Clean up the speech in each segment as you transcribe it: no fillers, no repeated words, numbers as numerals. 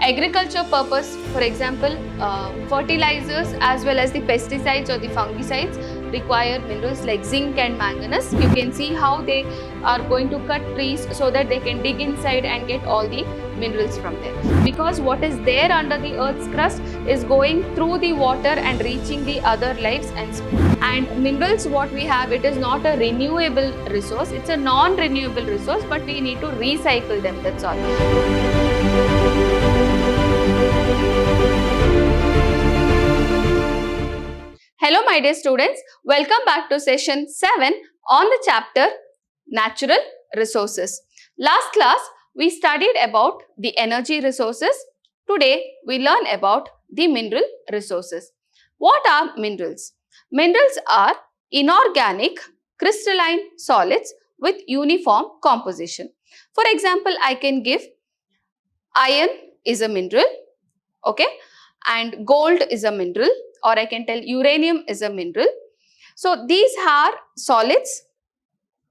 agriculture purpose, for example, fertilizers as well as the pesticides or the fungicides require minerals like zinc and manganese. You can see how they are going to cut trees so that they can dig inside and get all the minerals from there. Because what is there under the earth's crust is going through the water and reaching the other lives and minerals what we have, it is not a renewable resource, it's a non-renewable resource, but we need to recycle them, that's all. Hello my dear students, welcome back to session 7 on the chapter Natural Resources. Last class we studied about the energy resources. Today we learn about the mineral resources. What are minerals? Minerals are inorganic crystalline solids with uniform composition. For example, I can give iron is a mineral, okay, and gold is a mineral, or I can tell uranium is a mineral. So these are solids,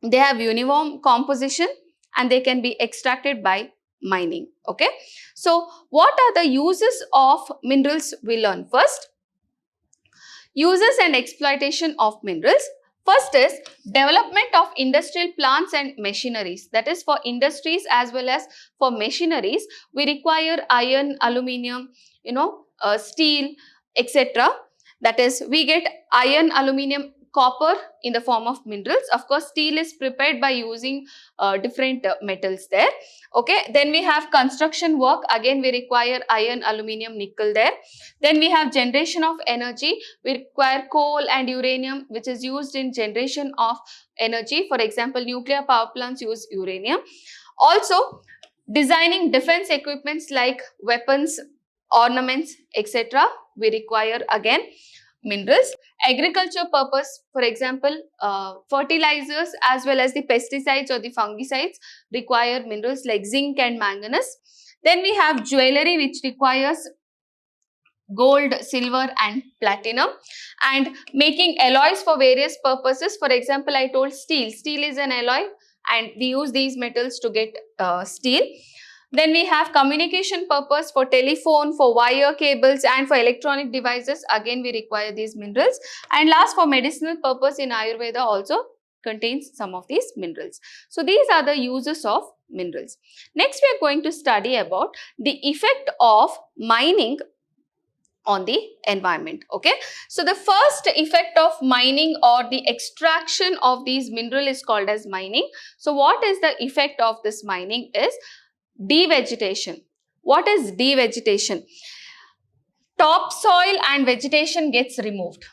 they have uniform composition and they can be extracted by mining, okay. So what are the uses of minerals we learn first? Uses and exploitation of minerals. First is development of industrial plants and machineries. That is, for industries as well as for machineries, we require iron, aluminium, steel, etc. That is, we get iron, aluminium, copper in the form of minerals. Of course, steel is prepared by using different metals there. Okay, then we have construction work. Again, we require iron, aluminium, nickel there. Then we have generation of energy. We require coal and uranium, which is used in generation of energy. For example, nuclear power plants use uranium. Also, designing defense equipments like weapons, ornaments, etc. we require again minerals. Agriculture purpose, for example, fertilizers as well as the pesticides or the fungicides require minerals like zinc and manganese. Then we have jewelry, which requires gold, silver and platinum, and making alloys for various purposes. For example, I told steel. Steel is an alloy and we use these metals to get steel. Then we have communication purpose for telephone, for wire cables and for electronic devices. Again, we require these minerals. And last, for medicinal purpose in Ayurveda also contains some of these minerals. So these are the uses of minerals. Next, we are going to study about the effect of mining on the environment, okay. So the first effect of mining or the extraction of these mineral is called as mining. So what is the effect of this mining is devegetation. What is devegetation? Topsoil and vegetation gets removed.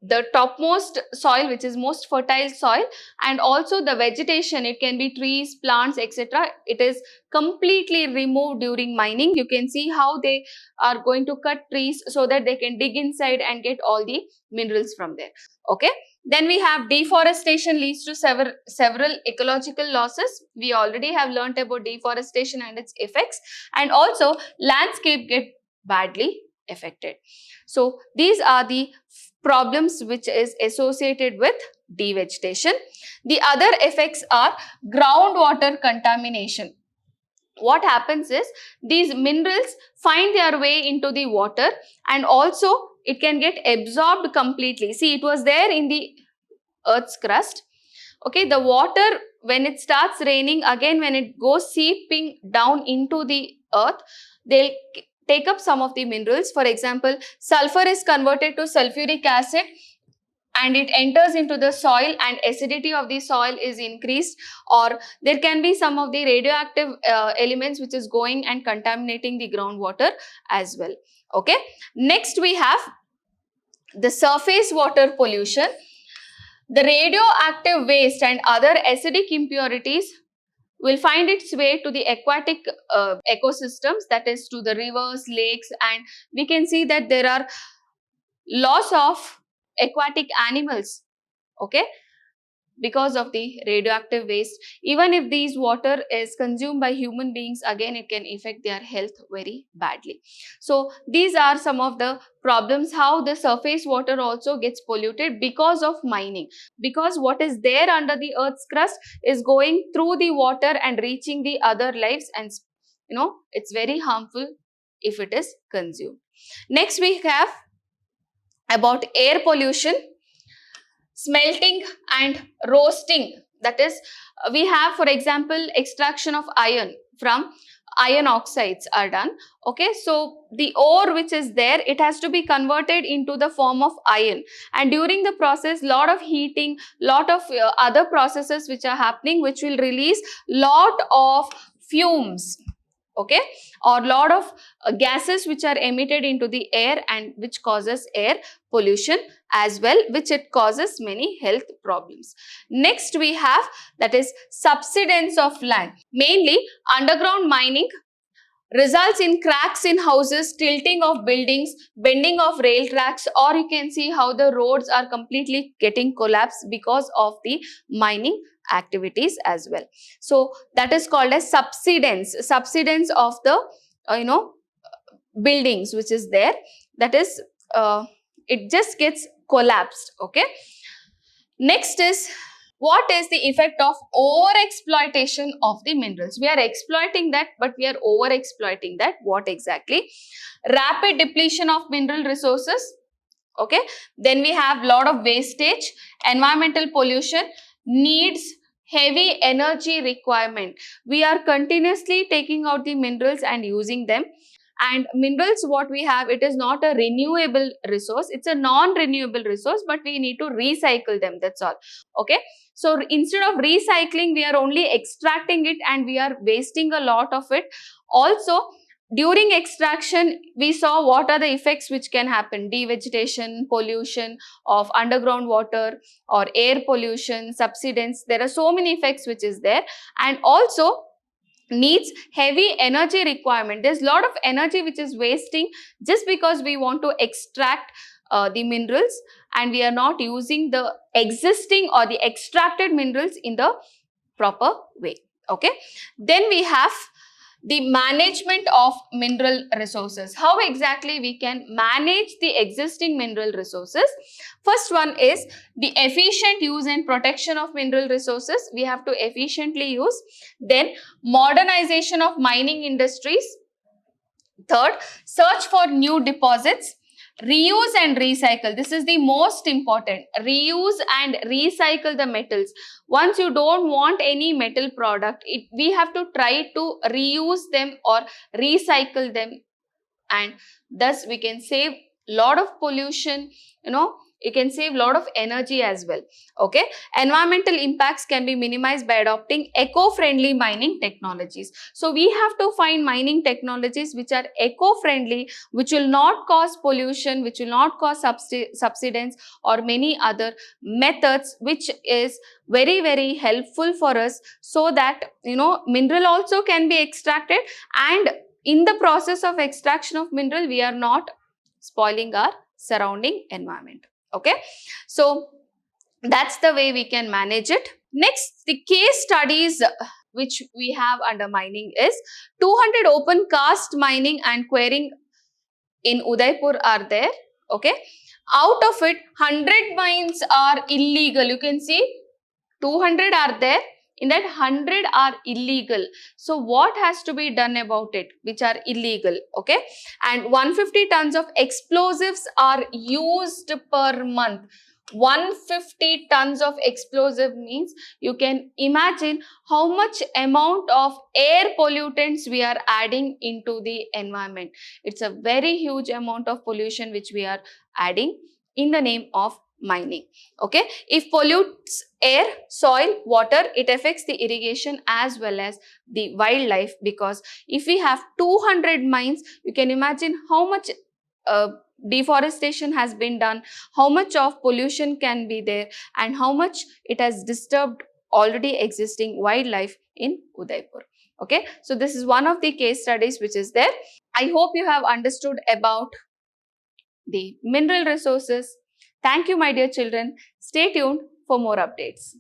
The topmost soil, which is most fertile soil, and also the vegetation, it can be trees, plants, etc. It is completely removed during mining. You can see how they are going to cut trees so that they can dig inside and get all the minerals from there, okay. Then we have deforestation leads to several ecological losses. We already have learnt about deforestation and its effects, and also landscape get badly affected. So these are the problems which is associated with devegetation. The other effects are groundwater contamination. What happens is these minerals find their way into the water and also it can get absorbed completely. See, it was there in the earth's crust. Okay, the water, when it starts raining, again when it goes seeping down into the earth, they'll take up some of the minerals. For example, sulfur is converted to sulfuric acid and it enters into the soil and acidity of the soil is increased, or there can be some of the radioactive elements which is going and contaminating the groundwater as well, okay. Next we have the surface water pollution. The radioactive waste and other acidic impurities will find its way to the aquatic ecosystems, that is to the rivers, lakes, and we can see that there are loss of aquatic animals, okay, because of the radioactive waste. Even if these water is consumed by human beings, again it can affect their health very badly. So these are some of the problems, how the surface water also gets polluted because of mining, because what is there under the earth's crust is going through the water and reaching the other lives, and it's very harmful if it is consumed. Next we have about air pollution, smelting and roasting. That is, we have, for example, extraction of iron from iron oxides are done. Okay, so the ore which is there, it has to be converted into the form of iron, and during the process lot of heating, lot of other processes which are happening, which will release lot of fumes, okay, or lot of gases which are emitted into the air and which causes air pollution as well, which it causes many health problems. Next we have, that is subsidence of land. Mainly underground mining results in cracks in houses, tilting of buildings, bending of rail tracks, or you can see how the roads are completely getting collapsed because of the mining activities as well. So that is called as subsidence of the buildings which is there, that is it just gets collapsed. Okay, next is, what is the effect of over exploitation of the minerals? We are exploiting that, but we are over exploiting that. What exactly? Rapid depletion of mineral resources. Okay, then we have lot of wastage, environmental pollution, needs heavy energy requirement. We are continuously taking out the minerals and using them. And minerals, what we have, it is not a renewable resource, it's a non-renewable resource, but we need to recycle them, that's all. Okay, so instead of recycling, we are only extracting it and we are wasting a lot of it. Also, during extraction, we saw what are the effects which can happen: devegetation, pollution of underground water, or air pollution, subsidence. There are so many effects which is there. And also needs heavy energy requirement. There's a lot of energy which is wasting just because we want to extract the minerals, and we are not using the existing or the extracted minerals in the proper way. Okay, then we have the management of mineral resources. How exactly we can manage the existing mineral resources? First one is the efficient use and protection of mineral resources. We have to efficiently use. Then modernization of mining industries. Third, search for new deposits. Reuse and recycle. This is the most important. Reuse and recycle the metals. Once you don't want any metal product, we have to try to reuse them or recycle them, and thus we can save lot of pollution, you can save lot of energy as well. Okay, environmental impacts can be minimized by adopting eco-friendly mining technologies. So we have to find mining technologies which are eco-friendly, which will not cause pollution, which will not cause subsidence or many other methods, which is very, very helpful for us, so that mineral also can be extracted, and in the process of extraction of mineral, we are not spoiling our surrounding environment. Okay, so that's the way we can manage it. Next, the case studies which we have under mining is 200 open cast mining and quarrying in Udaipur are there. Okay, out of it, 100 mines are illegal. You can see 200 are there. In that, 100 are illegal. So what has to be done about it, which are illegal? Okay, and 150 tons of explosives are used per month. 150 tons of explosive means you can imagine how much amount of air pollutants we are adding into the environment. It's a very huge amount of pollution which we are adding in the name of mining. Okay, if pollutes air, soil, water, it affects the irrigation as well as the wildlife, because if we have 200 mines, you can imagine how much deforestation has been done, how much of pollution can be there, and how much it has disturbed already existing wildlife in Udaipur. Okay, so this is one of the case studies which is there. I hope you have understood about the mineral resources. Thank you, my dear children. Stay tuned for more updates.